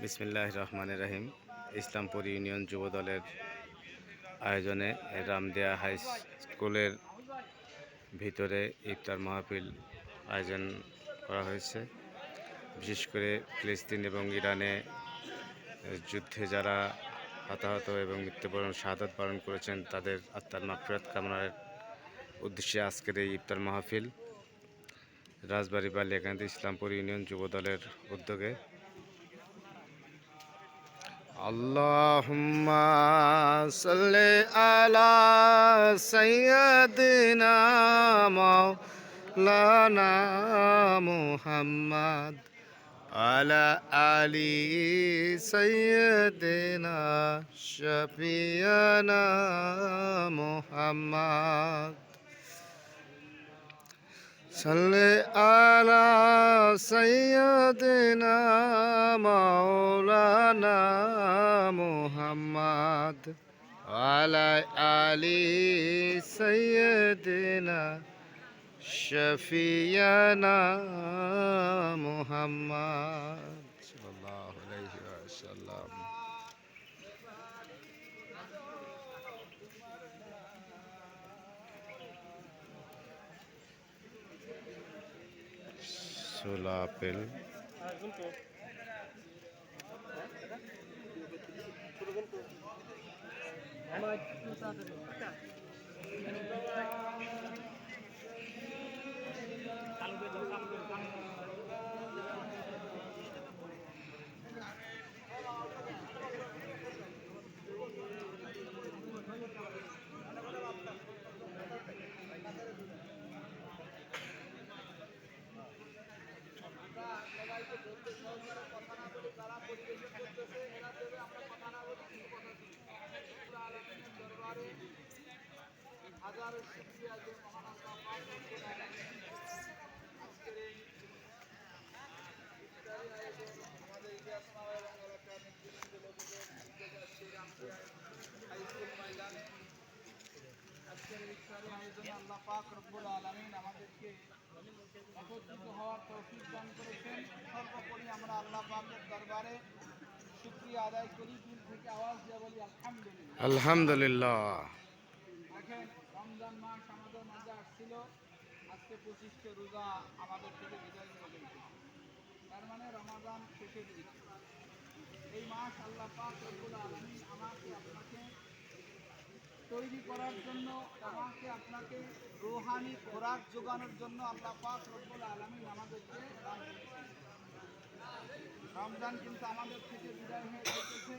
বিসমিল্লাহির রহমানির রহিম। ইসলামপুর ইউনিয়ন যুব দলের আয়োজনে রামদিয়া হাই স্কুলের ভিতরে ইফতার মাহফিল আয়োজন করা হয়েছে। বিশেষ করে ফিলিস্তিন এবং ইরানে যুদ্ধে যারা হতাহত এবং মৃত্যুবরণ শাহাদাত বরণ করেছেন তাদের আত্মার মাগফিরাত কামনার উদ্দেশ্যে আজকের এই ইফতার মাহফিল রাজবাড়ী বালিয়াকান্দি ইসলামপুর ইউনিয়ন যুব দলের উদ্যোগে। আল্লাহুম্মা সাল্লি আলা সাইয়্যিদিনা মাওলানা মুহাম্মদ আলা আলি সাইয়্যিদিনা শাফিয়ানা মুহাম্মদ সাল্লি আলা সাইয়্যিদিনা মাওলানা মুহাম্মদ আলা আলি সাইয়্যিদিনা শাফিয়ানা মুহাম্মদ সাল্লাল্লাহু আলাইহি ওয়াসাল্লাম। ছোলা আপেল হাজারো শুকরিয়া যে মহান আল্লাহ পাক রব্বুল আলামিন আজকের এই ইফতারি আয়োজন আমাদের ইতিহাসনামা এবং এলাকার নেতৃবৃন্দ লোকজন হাই স্কুল ময়দানে আজকের ইফতারি আয়োজনে আল্লাহ পাক রব্বুল আলামিন আমাদেরকে একত্রিত হওয়ার তৌফিক দান করেছেন। সর্বোপরি আমরা আল্লাহ পাকের দরবারে শুকরিয়া আদায় করি, দিল থেকে আওয়াজ দিয়ে বলি আলহামদুলিল্লাহ। আলহামদুলিল্লাহ। দেখেন, রমজান মাস আমাদের মাঝে আসছিল, আজকে 25টা রোজা আমাদের থেকে বিদায় নিয়ে গেছে। তার মানে রমাদান শেষের দিকে এই মাস আল্লাহ পাক রব্বুল আলামিন আমাকে আপনাকে তৈরি করার জন্য, আমাকে আপনাকে রূহানি খোরাক যোগানোর জন্য আল্লাহ পাক রব্বুল আলামিন আমাদেরকে দান করেছেন। রমজান কিন্তু আমাদের থেকে বিদায় হয়ে যেতেছে।